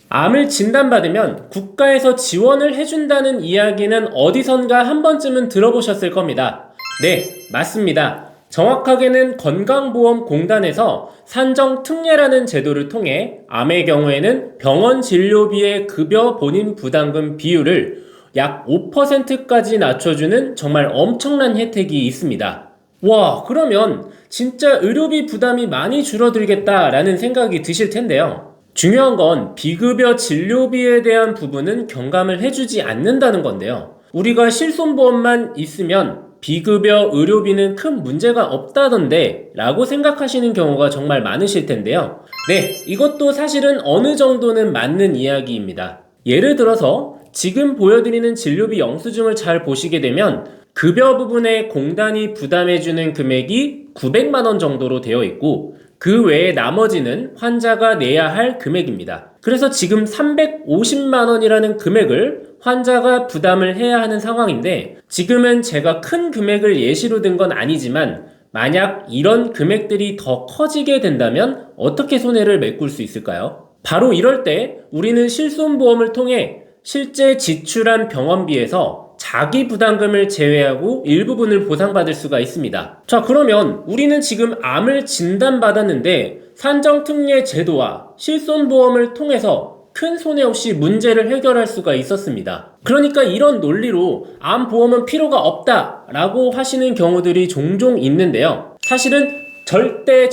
암을 진단받으면 국가에서 지원을 해준다는 이야기는 어디선가 한 번쯤은 들어보셨을 겁니다. 네, 맞습니다. 정확하게는 건강보험공단에서 산정특례라는 제도를 통해 암의 경우에는 병원 진료비의 급여 본인 부담금 비율을 약 5%까지 낮춰주는 정말 엄청난 혜택이 있습니다. 와, 그러면 진짜 의료비 부담이 많이 줄어들겠다라는 생각이 드실 텐데요. 중요한 건 비급여 진료비에 대한 부분은 경감을 해주지 않는다는 건데요. 우리가 실손보험만 있으면 비급여 의료비는 큰 문제가 없다던데 라고 생각하시는 경우가 정말 많으실 텐데요. 네, 이것도 사실은 어느 정도는 맞는 이야기입니다. 예를 들어서 지금 보여드리는 진료비 영수증을 잘 보시게 되면 급여 부분에 공단이 부담해주는 금액이 900만원 정도로 되어 있고 그 외에 나머지는 환자가 내야 할 금액입니다. 그래서 지금 350만원이라는 금액을 환자가 부담을 해야 하는 상황인데 지금은 제가 큰 금액을 예시로 든 건 아니지만 만약 이런 금액들이 더 커지게 된다면 어떻게 손해를 메꿀 수 있을까요? 바로 이럴 때 우리는 실손보험을 통해 실제 지출한 병원비에서 자기 부담금을 제외하고 일부분을 보상받을 수가 있습니다. 자, 그러면 우리는 지금 암을 진단받았는데 산정특례 제도와 실손보험을 통해서 큰 손해 없이 문제를 해결할 수가 있었습니다. 그러니까 이런 논리로 암보험은 필요가 없다라고 하시는 경우들이 종종 있는데요. 사실은 절대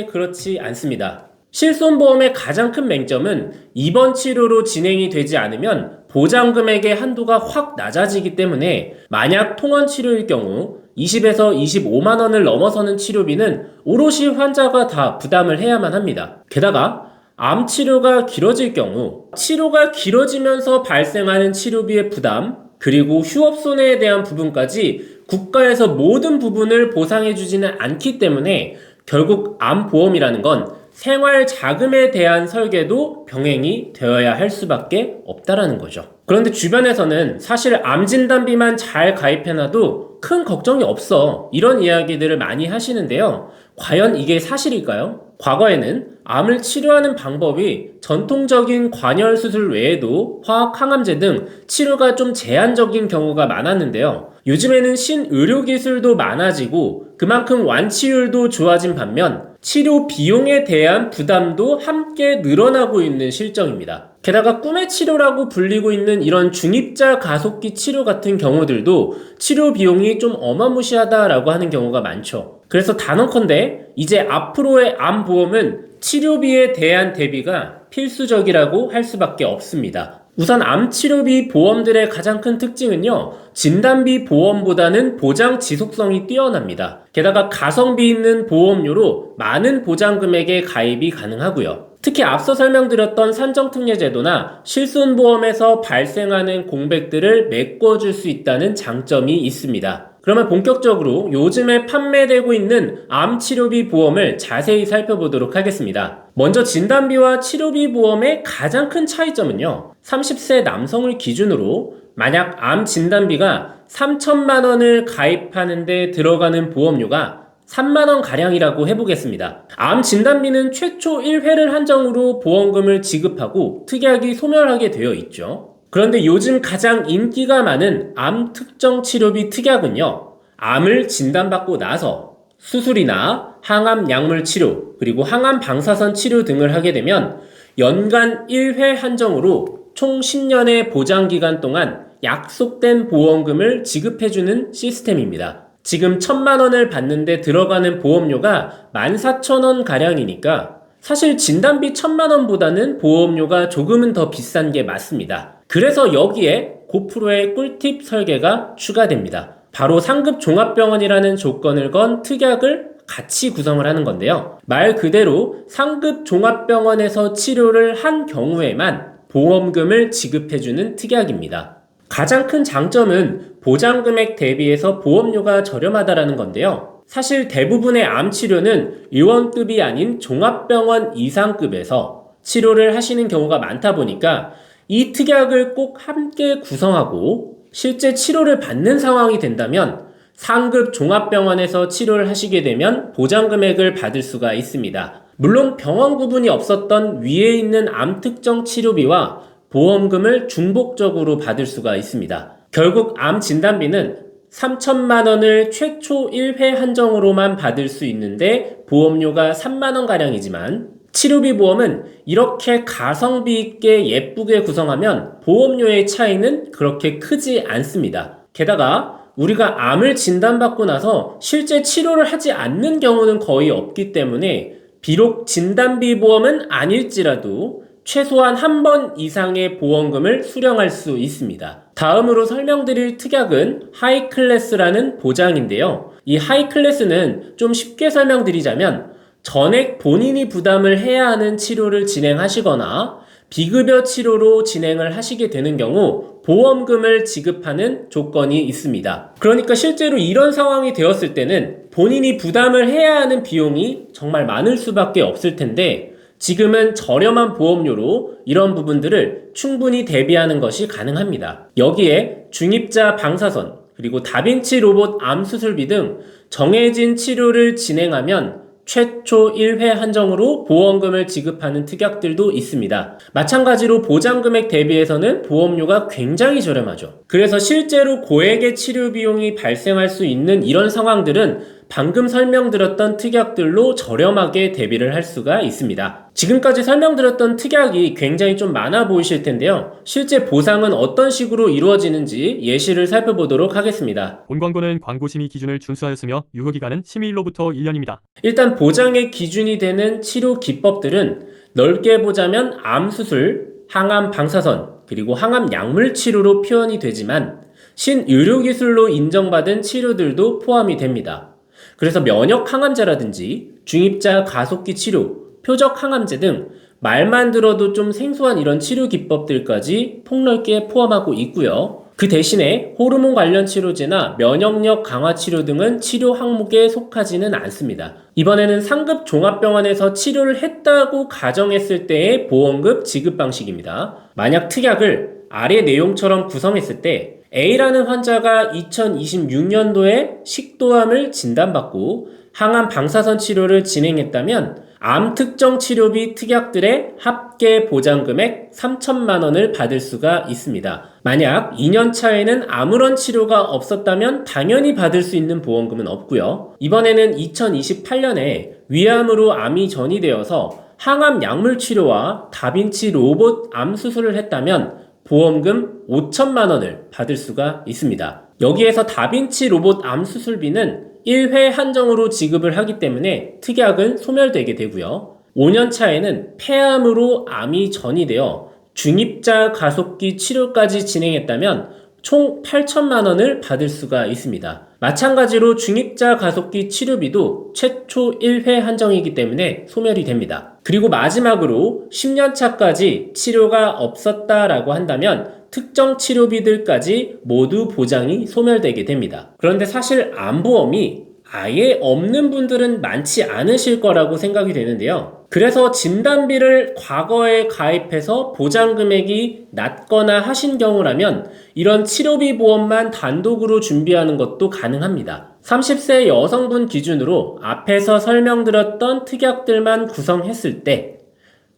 그렇지 않습니다. 실손보험의 가장 큰 맹점은 입원 치료로 진행이 되지 않으면 보장금액의 한도가 확 낮아지기 때문에 만약 통원 치료일 경우 20에서 25만원을 넘어서는 치료비는 오롯이 환자가 다 부담을 해야만 합니다. 게다가 암 치료가 길어질 경우 치료가 길어지면서 발생하는 치료비의 부담 그리고 휴업 손해에 대한 부분까지 국가에서 모든 부분을 보상해주지는 않기 때문에 결국 암보험이라는 건 생활 자금에 대한 설계도 병행이 되어야 할 수밖에 없다라는 거죠. 그런데 주변에서는 사실 암 진단비만 잘 가입해놔도 큰 걱정이 없어 이런 이야기들을 많이 하시는데요. 과연 이게 사실일까요? 과거에는 암을 치료하는 방법이 전통적인 관열 수술 외에도 화학 항암제 등 치료가 좀 제한적인 경우가 많았는데요. 요즘에는 신의료기술도 많아지고 그만큼 완치율도 좋아진 반면 치료 비용에 대한 부담도 함께 늘어나고 있는 실정입니다. 게다가 꿈의 치료라고 불리고 있는 이런 중입자 가속기 치료 같은 경우들도 치료 비용이 좀 어마무시하다라고 하는 경우가 많죠. 그래서 단언컨대 이제 앞으로의 암보험은 치료비에 대한 대비가 필수적이라고 할 수밖에 없습니다. 우선 암치료비 보험들의 가장 큰 특징은요, 진단비 보험보다는 보장 지속성이 뛰어납니다. 게다가 가성비 있는 보험료로 많은 보장금액의 가입이 가능하고요. 특히 앞서 설명드렸던 산정특례 제도나 실손보험에서 발생하는 공백들을 메꿔줄 수 있다는 장점이 있습니다. 그러면 본격적으로 요즘에 판매되고 있는 암치료비 보험을 자세히 살펴보도록 하겠습니다. 먼저 진단비와 치료비 보험의 가장 큰 차이점은요. 30세 남성을 기준으로 만약 암 진단비가 3천만 원을 가입하는데 들어가는 보험료가 3만원 가량이라고 해보겠습니다. 암 진단비는 최초 1회를 한정으로 보험금을 지급하고 특약이 소멸하게 되어 있죠. 그런데 요즘 가장 인기가 많은 암 특정 치료비 특약은요, 암을 진단받고 나서 수술이나 항암 약물 치료, 그리고 항암 방사선 치료 등을 하게 되면 연간 1회 한정으로 총 10년의 보장기간 동안 약속된 보험금을 지급해주는 시스템입니다. 지금 1,000만원을 받는데 들어가는 보험료가 14,000원 가량이니까 사실 진단비 1,000만원보다는 보험료가 조금은 더 비싼 게 맞습니다. 그래서 여기에 고프로의 꿀팁 설계가 추가됩니다. 바로 상급 종합병원이라는 조건을 건 특약을 같이 구성을 하는 건데요. 말 그대로 상급 종합병원에서 치료를 한 경우에만 보험금을 지급해주는 특약입니다. 가장 큰 장점은 보장금액 대비해서 보험료가 저렴하다라는 건데요. 사실 대부분의 암 치료는 의원급이 아닌 종합병원 이상급에서 치료를 하시는 경우가 많다 보니까 이 특약을 꼭 함께 구성하고 실제 치료를 받는 상황이 된다면 상급 종합병원에서 치료를 하시게 되면 보장금액을 받을 수가 있습니다. 물론 병원 구분이 없었던 위에 있는 암 특정 치료비와 보험금을 중복적으로 받을 수가 있습니다. 결국 암 진단비는 3천만 원을 최초 1회 한정으로만 받을 수 있는데 보험료가 3만 원가량이지만 치료비 보험은 이렇게 가성비 있게 예쁘게 구성하면 보험료의 차이는 그렇게 크지 않습니다. 게다가 우리가 암을 진단받고 나서 실제 치료를 하지 않는 경우는 거의 없기 때문에 비록 진단비 보험은 아닐지라도 최소한 한 번 이상의 보험금을 수령할 수 있습니다. 다음으로 설명드릴 특약은 하이클래스라는 보장인데요. 이 하이클래스는 좀 쉽게 설명드리자면 전액 본인이 부담을 해야 하는 치료를 진행하시거나 비급여 치료로 진행을 하시게 되는 경우 보험금을 지급하는 조건이 있습니다. 그러니까 실제로 이런 상황이 되었을 때는 본인이 부담을 해야 하는 비용이 정말 많을 수밖에 없을 텐데 지금은 저렴한 보험료로 이런 부분들을 충분히 대비하는 것이 가능합니다. 여기에 중입자 방사선, 그리고 다빈치 로봇 암 수술비 등 정해진 치료를 진행하면 최초 1회 한정으로 보험금을 지급하는 특약들도 있습니다. 마찬가지로 보장금액 대비해서는 보험료가 굉장히 저렴하죠. 그래서 실제로 고액의 치료 비용이 발생할 수 있는 이런 상황들은 방금 설명드렸던 특약들로 저렴하게 대비를 할 수가 있습니다. 지금까지 설명드렸던 특약이 굉장히 좀 많아 보이실 텐데요. 실제 보상은 어떤 식으로 이루어지는지 예시를 살펴보도록 하겠습니다. 본 광고는 광고 심의 기준을 준수하였으며 유효기간은 심의일로부터 1년입니다. 일단 보장의 기준이 되는 치료 기법들은 넓게 보자면 암수술, 항암 방사선, 그리고 항암 약물 치료로 표현이 되지만 신의료기술로 인정받은 치료들도 포함이 됩니다. 그래서 면역 항암제라든지 중입자 가속기 치료, 표적 항암제 등 말만 들어도 좀 생소한 이런 치료 기법들까지 폭넓게 포함하고 있고요. 그 대신에 호르몬 관련 치료제나 면역력 강화 치료 등은 치료 항목에 속하지는 않습니다. 이번에는 상급 종합병원에서 치료를 했다고 가정했을 때의 보험금 지급 방식입니다. 만약 특약을 아래 내용처럼 구성했을 때 A라는 환자가 2026년도에 식도암을 진단받고 항암 방사선 치료를 진행했다면 암 특정 치료비 특약들의 합계 보장금액 3천만 원을 받을 수가 있습니다. 만약 2년 차에는 아무런 치료가 없었다면 당연히 받을 수 있는 보험금은 없고요. 이번에는 2028년에 위암으로 암이 전이되어서 항암 약물 치료와 다빈치 로봇 암 수술을 했다면 보험금 5천만 원을 받을 수가 있습니다. 여기에서 다빈치 로봇 암 수술비는 1회 한정으로 지급을 하기 때문에 특약은 소멸되게 되고요. 5년 차에는 폐암으로 암이 전이되어 중입자 가속기 치료까지 진행했다면 총 8천만 원을 받을 수가 있습니다. 마찬가지로 중입자 가속기 치료비도 최초 1회 한정이기 때문에 소멸이 됩니다. 그리고 마지막으로 10년 차까지 치료가 없었다라고 한다면 특정 치료비들까지 모두 보장이 소멸되게 됩니다. 그런데 사실 암보험이 아예 없는 분들은 많지 않으실 거라고 생각이 되는데요. 그래서 진단비를 과거에 가입해서 보장 금액이 낮거나 하신 경우라면 이런 치료비 보험만 단독으로 준비하는 것도 가능합니다. 30세 여성분 기준으로 앞에서 설명드렸던 특약들만 구성했을 때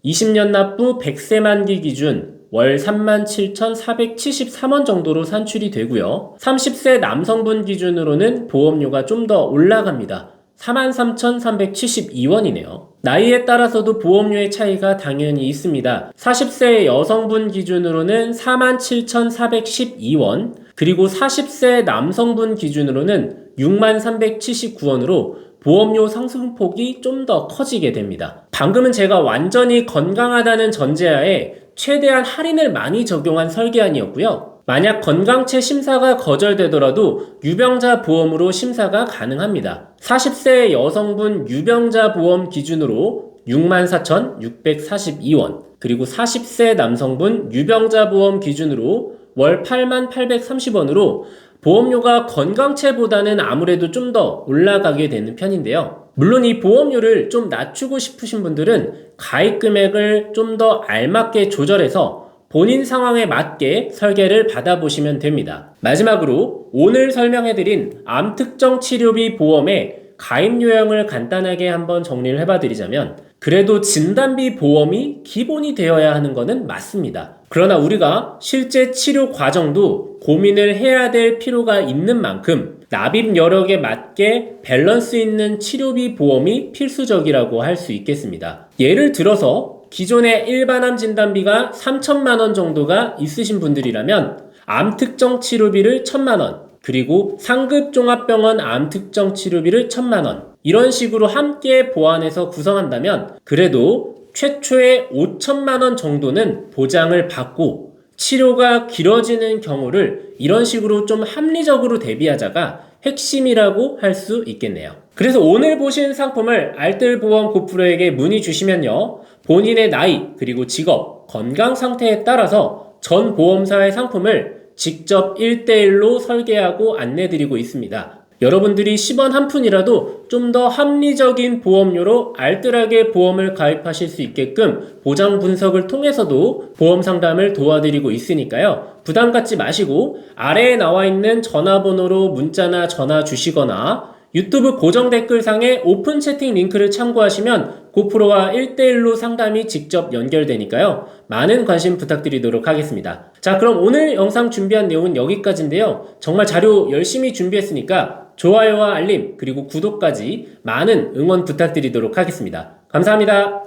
20년 납부 100세 만기 기준 월 37,473원 정도로 산출이 되고요. 30세 남성분 기준으로는 보험료가 좀 더 올라갑니다. 43,372원이네요. 나이에 따라서도 보험료의 차이가 당연히 있습니다. 40세 여성분 기준으로는 47,412원, 그리고 40세 남성분 기준으로는 63,379원으로 보험료 상승폭이 좀 더 커지게 됩니다. 방금은 제가 완전히 건강하다는 전제하에 최대한 할인을 많이 적용한 설계안이었고요. 만약 건강체 심사가 거절되더라도 유병자 보험으로 심사가 가능합니다. 40세 여성분 유병자 보험 기준으로 64,642원, 그리고 40세 남성분 유병자 보험 기준으로 월 88,830원으로 보험료가 건강체보다는 아무래도 좀 더 올라가게 되는 편인데요. 물론 이 보험료를 좀 낮추고 싶으신 분들은 가입 금액을 좀 더 알맞게 조절해서 본인 상황에 맞게 설계를 받아보시면 됩니다. 마지막으로 오늘 설명해드린 암 특정 치료비 보험의 가입 요령을 간단하게 한번 정리를 해봐드리자면 그래도 진단비 보험이 기본이 되어야 하는 것은 맞습니다. 그러나 우리가 실제 치료 과정도 고민을 해야 될 필요가 있는 만큼 납입 여력에 맞게 밸런스 있는 치료비 보험이 필수적이라고 할 수 있겠습니다. 예를 들어서 기존의 일반암 진단비가 3천만 원 정도가 있으신 분들이라면 암 특정 치료비를 1천만 원, 그리고 상급 종합병원 암 특정 치료비를 1천만 원, 이런 식으로 함께 보완해서 구성한다면 그래도 최초의 5천만 원 정도는 보장을 받고 치료가 길어지는 경우를 이런 식으로 좀 합리적으로 대비하자가 핵심이라고 할 수 있겠네요. 그래서 오늘 보신 상품을 알뜰보험 고프로에게 문의 주시면요, 본인의 나이, 그리고 직업, 건강 상태에 따라서 전 보험사의 상품을 직접 1대1로 설계하고 안내드리고 있습니다. 여러분들이 10원 한 푼이라도 좀 더 합리적인 보험료로 알뜰하게 보험을 가입하실 수 있게끔 보장 분석을 통해서도 보험 상담을 도와드리고 있으니까요. 부담 갖지 마시고 아래에 나와 있는 전화번호로 문자나 전화 주시거나 유튜브 고정 댓글상에 오픈 채팅 링크를 참고하시면 고프로와 1대1로 상담이 직접 연결되니까요. 많은 관심 부탁드리도록 하겠습니다. 자, 그럼 오늘 영상 준비한 내용은 여기까지인데요. 정말 자료 열심히 준비했으니까 좋아요와 알림, 그리고 구독까지 많은 응원 부탁드리도록 하겠습니다. 감사합니다.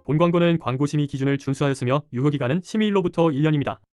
본 광고는 광고 심의 기준을 준수하였으며 유효기간은 심의일로부터 1년입니다.